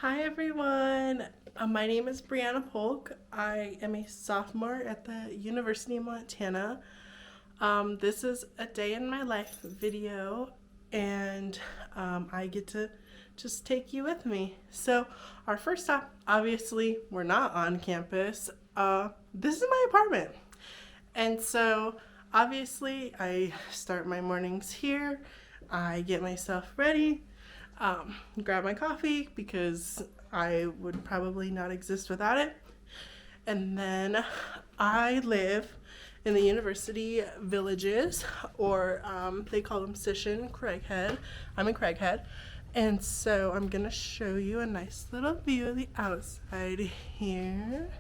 Hi everyone, my name is BreeAnna Polk. I am a sophomore at the University of Montana. This is a day in my life video and I get to just take you with me. So our first stop, obviously we're not on campus. This is my apartment. And so obviously I start my mornings here. I get myself ready. Grab my coffee because I would probably not exist without it. And then I live in the university villages, or they call them Sishin, Craighead. I'm in Craighead. And so I'm going to show you a nice little view of the outside here.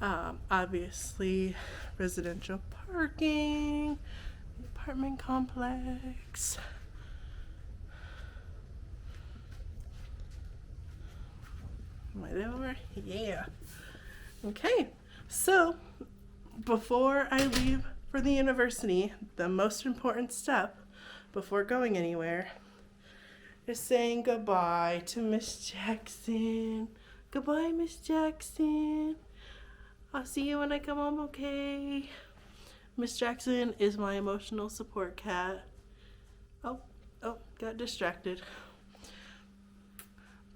Obviously, residential parking, the apartment complex. Right over? Yeah. Okay, so before I leave for the university, the most important step before going anywhere is saying goodbye to Miss Jackson. Goodbye, Miss Jackson. I'll see you when I come home, okay? Miss Jackson is my emotional support cat. Oh, got distracted.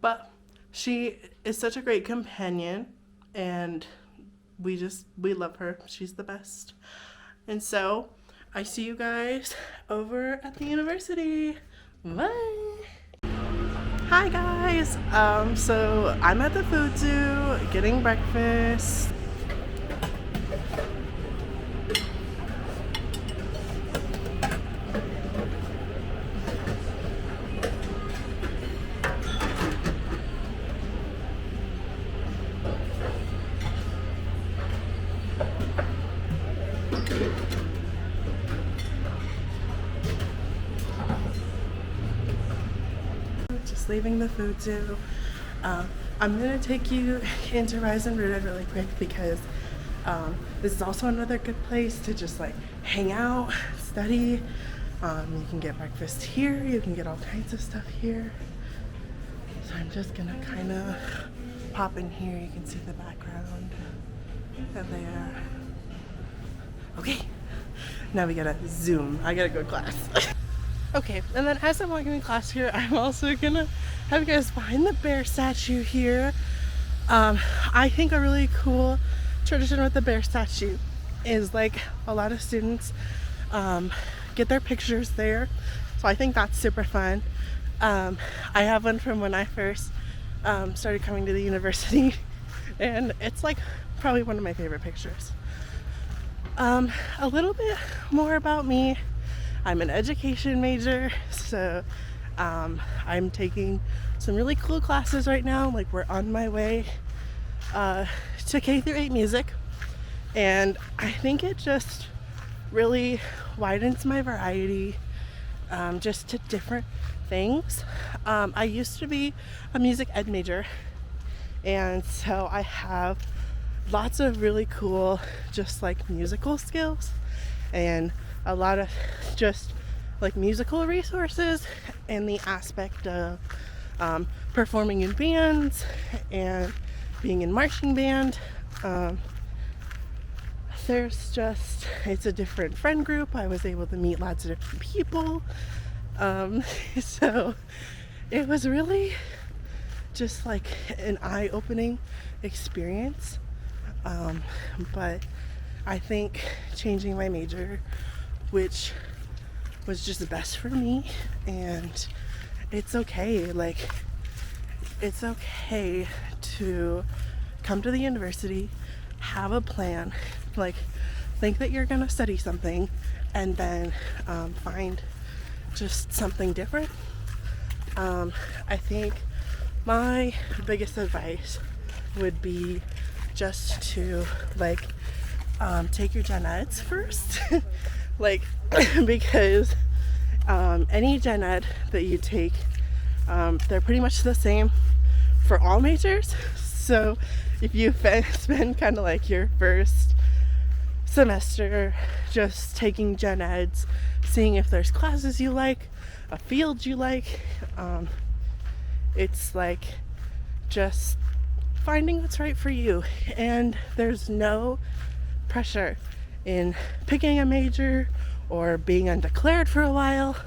But she is such a great companion and we love her. She's the best. And so I see you guys over at the university. Bye. Hi guys. So I'm at the food zoo getting breakfast. Just leaving the food zoo. I'm gonna take you into Rise and Rooted really quick because this is also another good place to just like hang out, study. You can get breakfast here, you can get all kinds of stuff here. So I'm just gonna kind of pop in here. You can see the background of there. Okay, now we gotta zoom. I gotta go to class. Okay, and then as I'm walking in class here, I'm also gonna have you guys behind the bear statue here. I think a really cool tradition with the bear statue is like a lot of students get their pictures there. So I think that's super fun. I have one from when I first started coming to the university and it's like probably one of my favorite pictures. A little bit more about me. I'm an education major, so I'm taking some really cool classes right now. Like we're on my way to K-8 music, and I think it just really widens my variety just to different things. I used to be a music ed major, and so I have lots of really cool just like musical skills and a lot of just like musical resources and the aspect of performing in bands and being in marching band. It's a different friend group. I was able to meet lots of different people. So it was really just like an eye-opening experience. But I think changing my major, which was just the best for me, and it's okay. Like, it's okay to come to the university, have a plan, like think that you're gonna study something, and then find just something different. I think my biggest advice would be just to like take your gen eds first. Like because any gen ed that you take, they're pretty much the same for all majors. So if you spend kind of like your first semester just taking gen eds, seeing if there's classes you like, a field you like, it's like just finding what's right for you. And there's no pressure in picking a major or being undeclared for a while.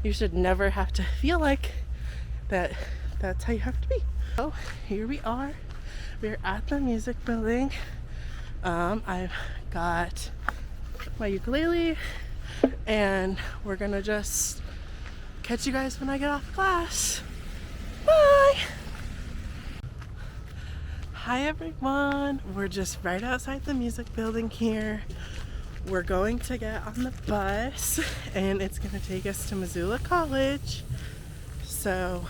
You should never have to feel like that's how you have to be. So here we are. We're at the music building. I've got my ukulele, and we're gonna just catch you guys when I get off class. Bye! Hi everyone, we're just right outside the music building here. We're going to get on the bus, and it's gonna take us to Missoula College. So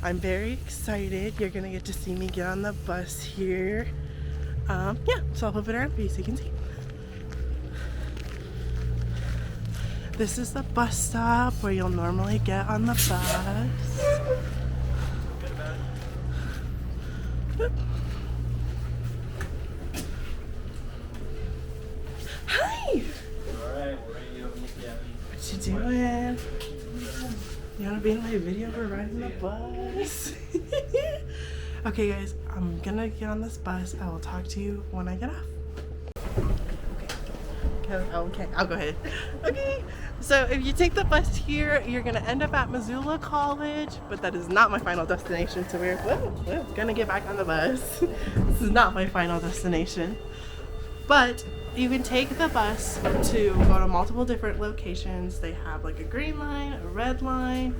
I'm very excited. You're gonna get to see me get on the bus here. Yeah, so I'll flip it around for you so you can see. This is the bus stop where you'll normally get on the bus. Hi! Alright, we're ready to open the cabin. What you doing? You wanna be in my video for riding the bus? Okay guys, I'm gonna get on this bus. I will talk to you when I get off. Okay, I'll go ahead. Okay, so if you take the bus here, you're gonna end up at Missoula College, but that is not my final destination, so we're gonna get back on the bus. This is not my final destination. But you can take the bus to go to multiple different locations. They have like a green line, a red line.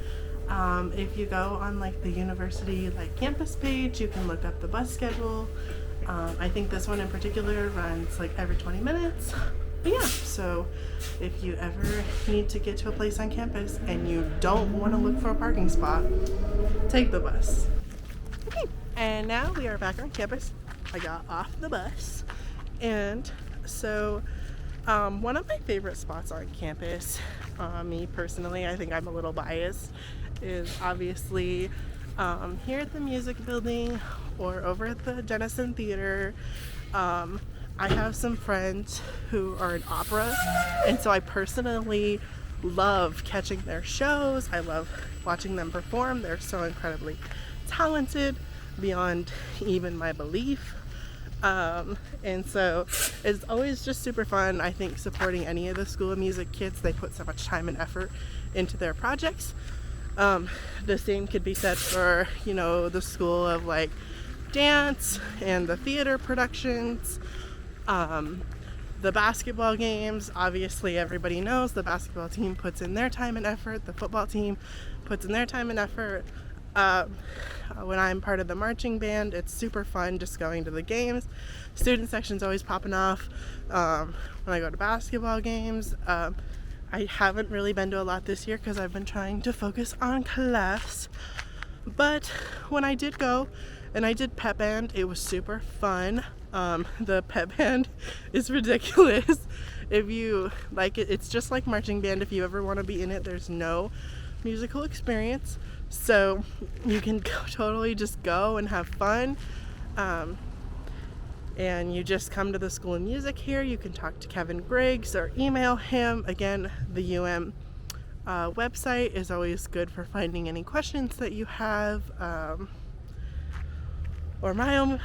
If you go on like the university like campus page, you can look up the bus schedule. I think this one in particular runs like every 20 minutes. But yeah, so if you ever need to get to a place on campus and you don't want to look for a parking spot, take the bus. Okay, and now we are back on campus. I got off the bus, and so one of my favorite spots on campus, me personally, I think I'm a little biased, is obviously here at the music building or over at the Denison Theater. I have some friends who are in opera, and so I personally love catching their shows. I love watching them perform. They're so incredibly talented beyond even my belief. And so it's always just super fun, I think, supporting any of the School of Music kids. They put so much time and effort into their projects. The same could be said for, you know, the School of like Dance and the theater productions. The basketball games, obviously everybody knows the basketball team puts in their time and effort. The football team puts in their time and effort. When I'm part of the marching band, it's super fun just going to the games. Student section's always popping off. When I go to basketball games, I haven't really been to a lot this year because I've been trying to focus on class. But when I did go and I did pep band, it was super fun. The pep band is ridiculous. If you like it, it's just like marching band. If you ever want to be in it, there's no musical experience. So you can totally just go and have fun. And you just come to the School of Music here. You can talk to Kevin Griggs or email him. Again, the UM website is always good for finding any questions that you have. I'm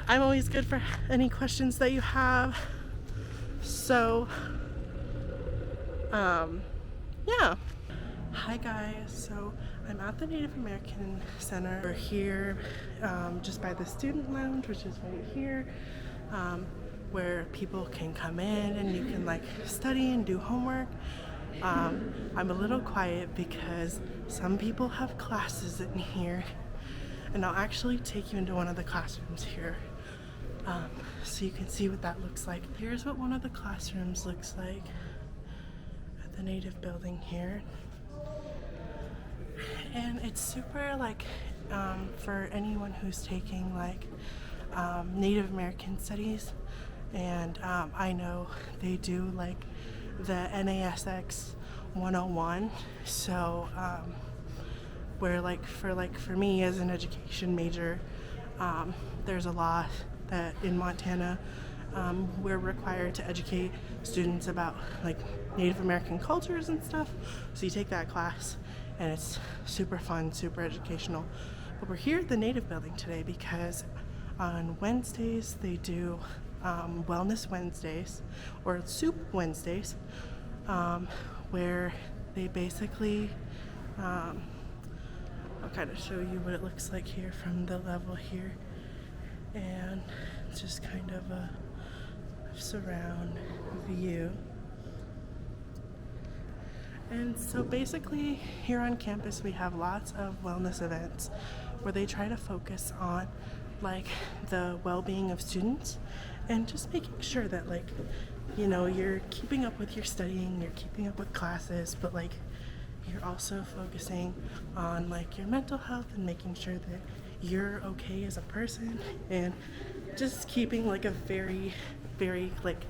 always good for any questions that you have. So, yeah. Hi guys, so I'm at the Native American Center. We're here just by the student lounge, which is right here, where people can come in and you can like study and do homework. I'm a little quiet because some people have classes in here, and I'll actually take you into one of the classrooms here so you can see what that looks like. Here's what one of the classrooms looks like at the Native building here. And it's super like for anyone who's taking like Native American studies, and I know they do like the NASX 101, so where for me as an education major, there's a law that in Montana we're required to educate students about like Native American cultures and stuff. So you take that class and it's super fun, super educational. But we're here at the Native Building today because on Wednesdays they do Wellness Wednesdays or Soup Wednesdays, where they basically, I'll kind of show you what it looks like here from the level here, and it's just kind of a surround view. And so basically here on campus we have lots of wellness events where they try to focus on like the well-being of students and just making sure that like, you know, you're keeping up with your studying, you're keeping up with classes, but like you're also focusing on like your mental health and making sure that you're okay as a person, and just keeping like a very like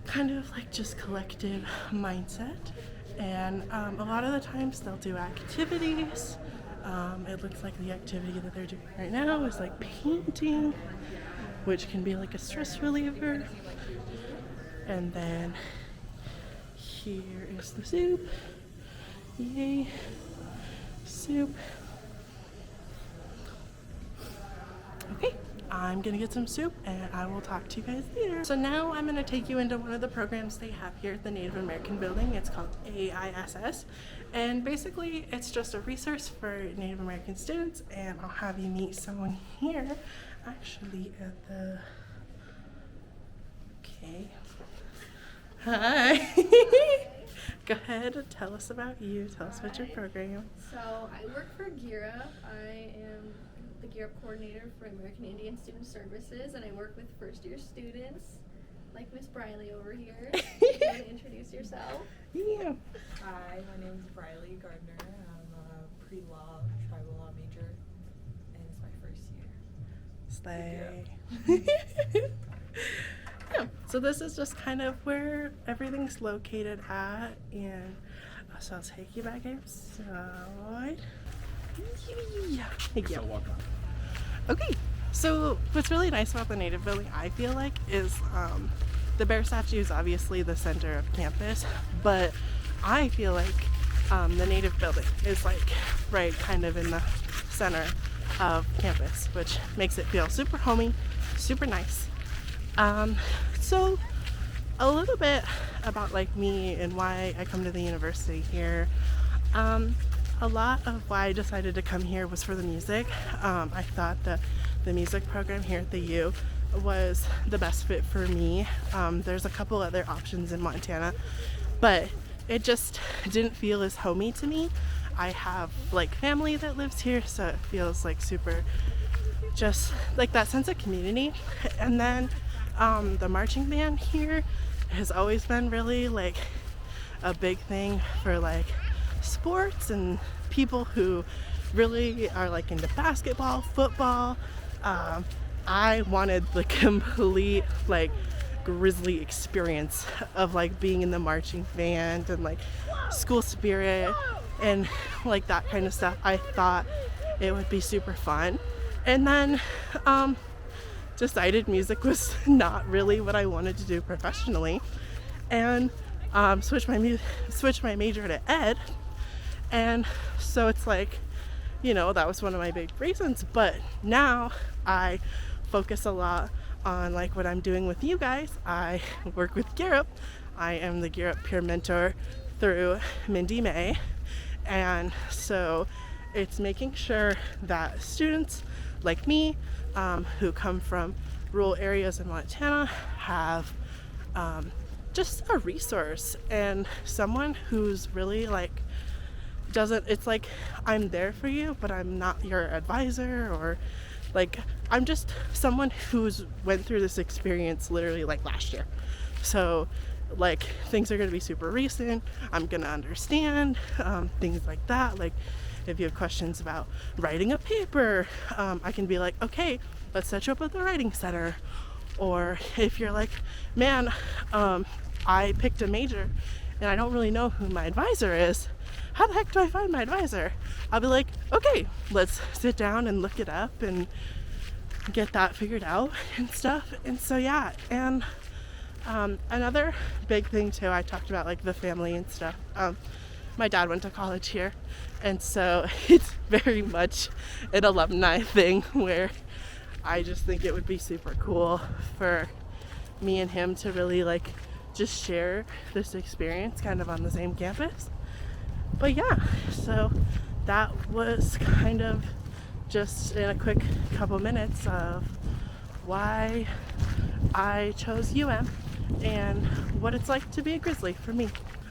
kind of like just collective mindset. And a lot of the times they'll do activities. It looks like the activity that they're doing right now is like painting, which can be like a stress reliever. And then here is the soup. Yay, soup. Okay, I'm gonna get some soup and I will talk to you guys later. So now I'm gonna take you into one of the programs they have here at the Native American Building. It's called AISS, and basically it's just a resource for Native American students, and I'll have you meet someone here actually at the, okay, hi. Go ahead and tell us about you, tell us about your program. So I work for Gear Up. I am the Gear Up coordinator for American Indian Student Services, and I work with first year students like Miss Briley over here. You want to introduce yourself? Yeah. Hi, my name is Briley Gardner. I'm a pre-law, tribal law major, and it's my first year. Slay. Yeah, so this is just kind of where everything's located at, and so I'll take you back inside. Yeah. Okay, so what's really nice about the Native Building, I feel like, is the bear statue is obviously the center of campus, but I feel like the Native Building is like right kind of in the center of campus, which makes it feel super homey, super nice. So a little bit about like me and why I come to the university here. A lot of why I decided to come here was for the music. I thought that the music program here at the U was the best fit for me. There's a couple other options in Montana, but it just didn't feel as homey to me. I have like family that lives here, so it feels like super just like that sense of community. And then the marching band here has always been really like a big thing for like sports and people who really are like into basketball, football. I wanted the complete like grizzly experience of like being in the marching band and like school spirit and like that kind of stuff. I thought it would be super fun, and then decided music was not really what I wanted to do professionally, and switched my major to ed. And so it's like, you know, that was one of my big reasons. But now I focus a lot on like what I'm doing with you guys. I work with Gear Up. I am the Gear Up peer mentor through Mindy May, and so it's making sure that students like me, who come from rural areas in Montana, have just a resource and someone who's really like it's like I'm there for you, but I'm not your advisor, or like I'm just someone who's went through this experience literally like last year. So like things are going to be super recent. I'm going to understand things like that. Like if you have questions about writing a paper, I can be like, okay, let's set you up at the writing center. Or if you're like, man, I picked a major and I don't really know who my advisor is, how the heck do I find my advisor? I'll be like, okay, let's sit down and look it up and get that figured out and stuff. And so yeah, and another big thing too, I talked about like the family and stuff. my dad went to college here, and so it's very much an alumni thing where I just think it would be super cool for me and him to really like just share this experience kind of on the same campus. But yeah, so that was kind of just in a quick couple minutes of why I chose UM and what it's like to be a Grizzly for me.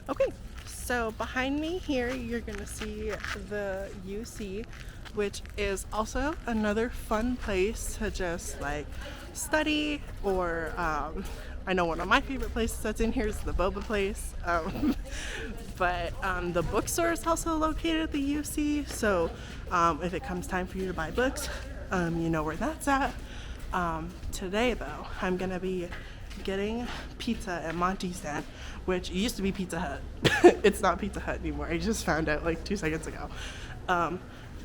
Okay, so behind me here you're gonna see the UC, which is also another fun place to just like study, or I know one of my favorite places that's in here is the boba place, but the bookstore is also located at the UC, so if it comes time for you to buy books, you know where that's at. Today though, I'm gonna be getting pizza at Monty's Den, which used to be Pizza Hut. It's not Pizza Hut anymore. I just found out like 2 seconds ago.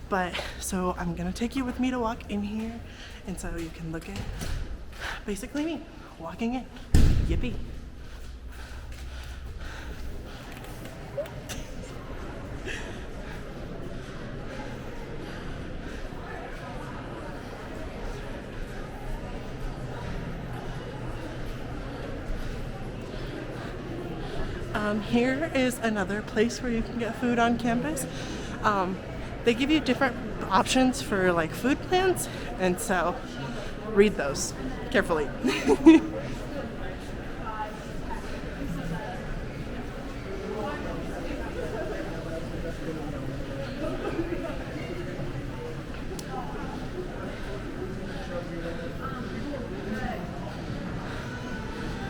But so I'm gonna take you with me to walk in here, and so you can look at basically me walking in. Yippee. Here is another place where you can get food on campus. They give you different options for like food plans, and so read those carefully.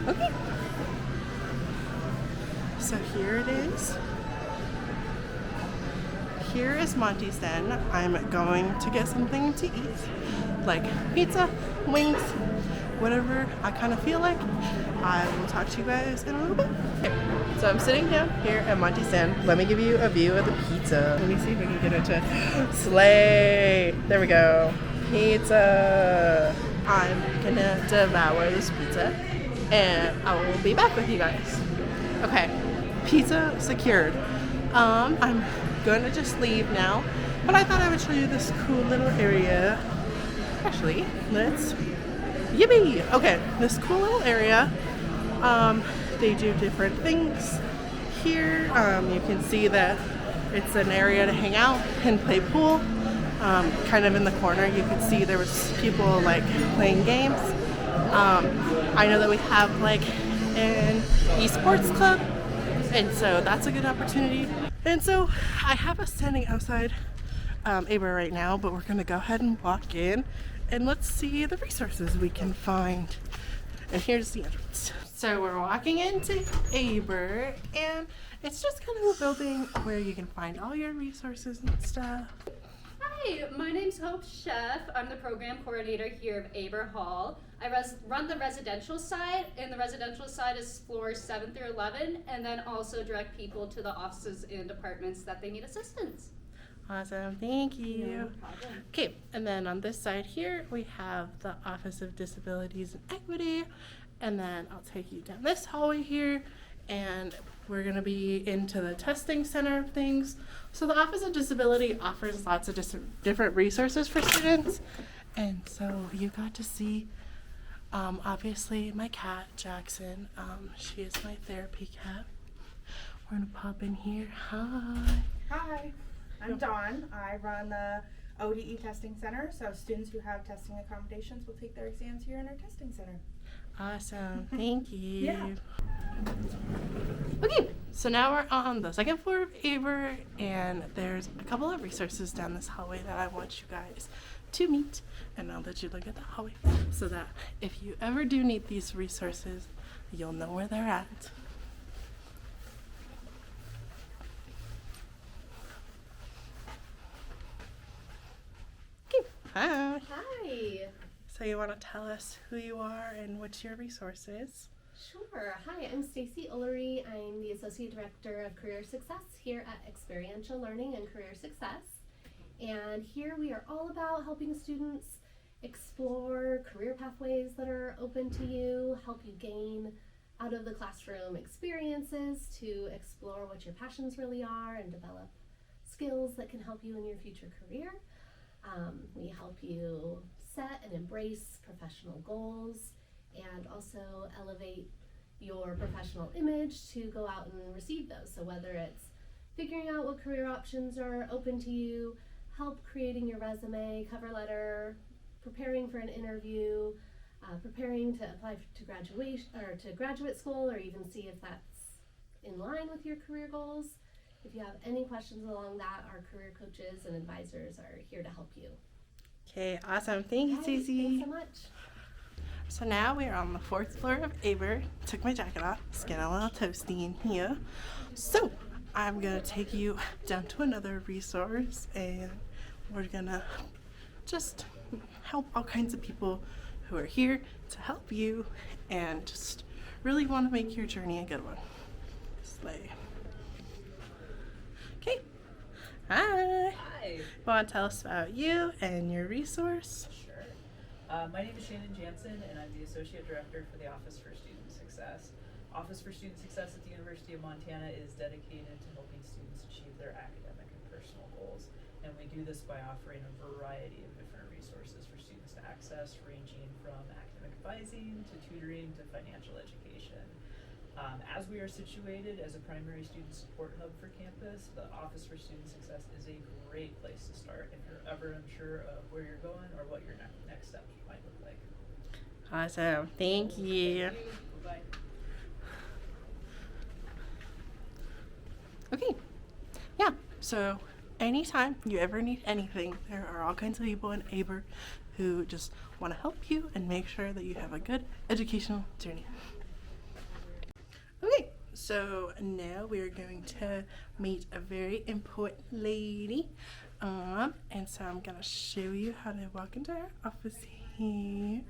Okay. So here it is. Here is Monty's Den. I'm going to get something to eat, like pizza, wings, whatever I kind of feel like. I will talk to you guys in a little bit. Okay. So I'm sitting down here at Monty's Den. Let me give you a view of the pizza. Let me see if I can get it to slay. There we go. Pizza. I'm gonna devour this pizza, and I will be back with you guys. Okay. Pizza secured. I'm going to just leave now, but I thought I would show you this cool little area. Actually, let's yippee! Okay, this cool little area. They do different things here. You can see that it's an area to hang out and play pool. Kind of in the corner, you can see there was people like playing games. I know that we have like an esports club, and so that's a good opportunity. And so I have us standing outside Aber right now, but we're gonna go ahead and walk in and let's see the resources we can find. And here's the entrance. So we're walking into Aber, and it's just kind of a building where you can find all your resources and stuff. Hi, my name's Hope Chef. I'm the program coordinator here of Aber Hall. I run the residential side, and the residential side is floors 7 through 11, and then also direct people to the offices and departments that they need assistance. Awesome, thank you. No problem. Okay, and then on this side here, we have the Office of Disabilities and Equity, and then I'll take you down this hallway here, and we're gonna be into the testing center of things. So the Office of Disability offers lots of different resources for students, and so you got to see obviously my cat, Jackson. She is my therapy cat. We're gonna pop in here. Hi. Hi, I'm Dawn. I run the ODE testing center, so students who have testing accommodations will take their exams here in our testing center. Awesome, thank you. Yeah. Okay, so now we're on the second floor of Aber, and there's a couple of resources down this hallway that I want you guys to meet, and I'll let you look at the hallway so that if you ever do need these resources, you'll know where they're at. Okay, hi. Hi. So you want to tell us who you are and what's your resources? Sure. Hi, I'm Stacy Ullery. I'm the Associate Director of Career Success here at Experiential Learning and Career Success. And here we are all about helping students explore career pathways that are open to you, help you gain out of the classroom experiences to explore what your passions really are and develop skills that can help you in your future career. We help you set and embrace professional goals and also elevate your professional image to go out and receive those. So whether it's figuring out what career options are open to you, help creating your resume, cover letter, preparing for an interview, preparing to apply to graduation or to graduate school, or even see if that's in line with your career goals. If you have any questions along that, our career coaches and advisors are here to help you. Okay, awesome. Thank you, Right, Stacey. thanks so much. So now we are on the 4th floor of Aber. Took my jacket off. It's getting a little toasty in here. So I'm gonna take you down to another resource, and we're gonna just help all kinds of people who are here to help you and just really want to make your journey a good one. Slay. Okay. Hi. Hi. Want to tell us about you and your resource? Sure. My name is Shannon Jansen, and I'm the Associate Director for the Office for Student Success. Office for Student Success at the University of Montana is dedicated to helping students achieve their academic and personal goals. And we do this by offering a variety of different resources for students to access, ranging from academic advising to tutoring to financial education. As we are situated as a primary student support hub for campus, the Office for Student Success is a great place to start if you're ever unsure of where you're going or what your next steps might look like. Awesome. Thank you. Bye-bye. Okay. Yeah. So anytime you ever need anything, there are all kinds of people in Aber who just want to help you and make sure that you have a good educational journey. Okay. So now we are going to meet a very important lady. And so I'm going to show you how to walk into our office here.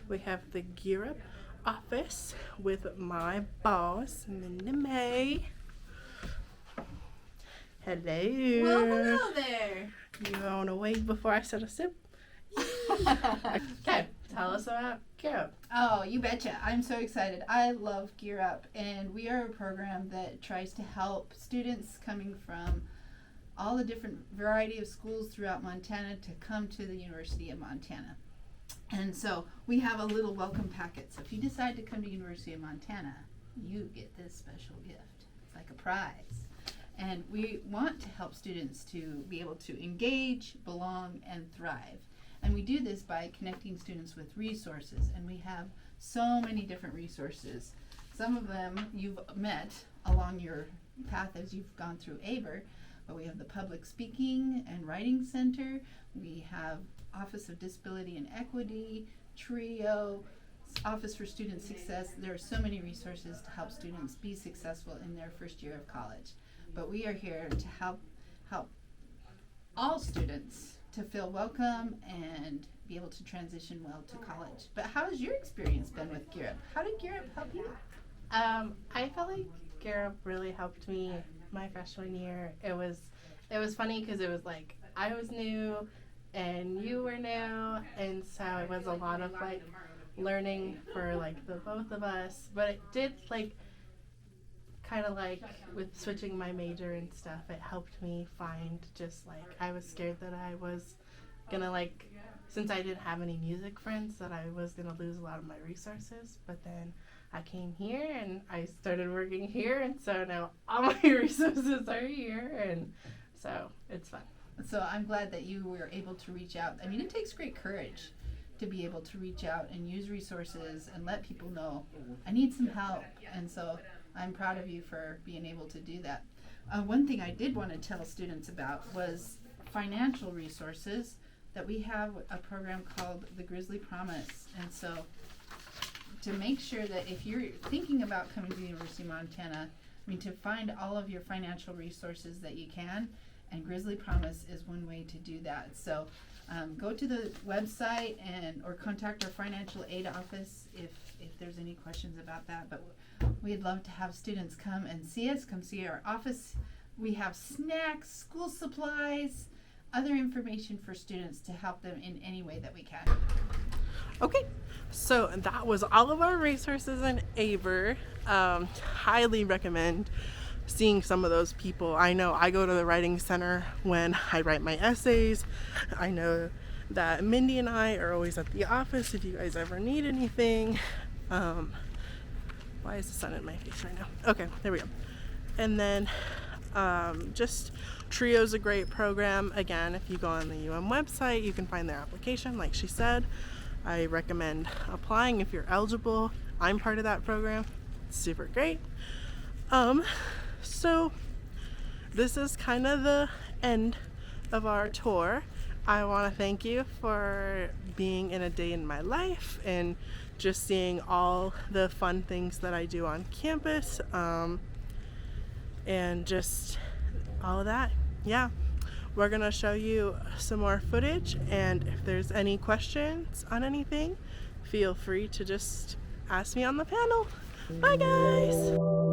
We have the Gear Up office with my boss, Linda May. Hello. Well, hello there. You want to wait before I set a sip? Okay, tell us about Gear Up. Oh, you betcha. I'm so excited. I love Gear Up, and we are a program that tries to help students coming from all the different variety of schools throughout Montana to come to the University of Montana. And so we have a little welcome packet. So if you decide to come to University of Montana, you get this special gift. It's like a prize. And we want to help students to be able to engage, belong, and thrive. And we do this by connecting students with resources. And we have so many different resources. Some of them you've met along your path as you've gone through Aber. But we have the Public Speaking and Writing Center. We have Office of Disability and Equity, TRIO, Office for Student Success. There are so many resources to help students be successful in their first year of college. But we are here to help all students to feel welcome and be able to transition well to college. But how has your experience been with Gear Up? How did Gear Up help you? I felt like Gear Up really helped me my freshman year. It was funny because it was like I was new and you were new, and so it was a lot of like learning for like the both of us. But it did like kind of like with switching my major and stuff, it helped me find just like I was scared that I was gonna like, since I didn't have any music friends, that I was gonna lose a lot of my resources. But then I came here and I started working here, and so now all my resources are here, and so it's fun. So I'm glad that you were able to reach out. I mean, it takes great courage to be able to reach out and use resources and let people know, I need some help. And so I'm proud of you for being able to do that. One thing I did want to tell students about was financial resources, that we have a program called the Grizzly Promise. And so to make sure that if you're thinking about coming to the University of Montana, I mean, to find all of your financial resources that you can, and Grizzly Promise is one way to do that. So go to the website or contact our financial aid office if there's any questions about that. But we'd love to have students come and see us, come see our office. We have snacks, school supplies, other information for students to help them in any way that we can. Okay, so that was all of our resources in Aber. Highly recommend seeing some of those people. I know I go to the writing center when I write my essays. I know that Mindy and I are always at the office if you guys ever need anything. Why is the sun in my face right now? Okay, there we go. And then just Trio's a great program. Again, if you go on the UM website, you can find their application, like she said. I recommend applying if you're eligible. I'm part of that program. It's super great. So this is kind of the end of our tour. I want to thank you for being in a day in my life and just seeing all the fun things that I do on campus, and just all of that. Yeah, we're gonna show you some more footage, and if there's any questions on anything, feel free to just ask me on the panel. Bye guys!